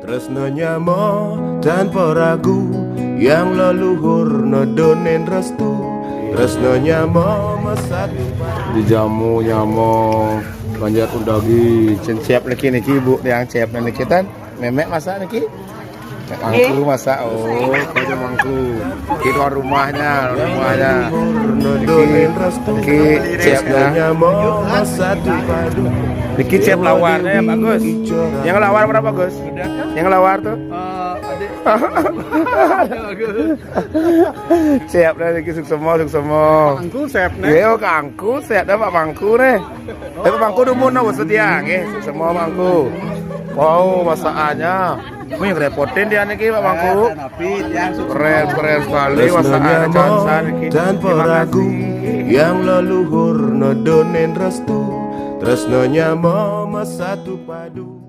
Tresnanya mo tanpa ragu, yang leluhur nodonen restu. Tresnanya mo mesatu Dijamu nyamo banyak undagi siap niki niki bu yang siap niki tan memek masak niki mangku masak kerja mangku di luar rumahnya nodonen restu. niki siapnya Tresnanya mo mesatu padu. niki siap lawarnya ya bagus yang lawar berapa Gus yang lawar tuh siap dah niki semua Angku siap nih. Iya, kangku siap dah Pak Mangku nih. Pak Mangku dumun nah sedia nggih, semua Mangku. Wow, masakannya. Wih, ngerepotin dia niki Pak Mangku. Keren sekali masakannya Johnson niki. Tanpa ragu, yang leluhur nodonen restu. Tresnanya mo mesatu padu.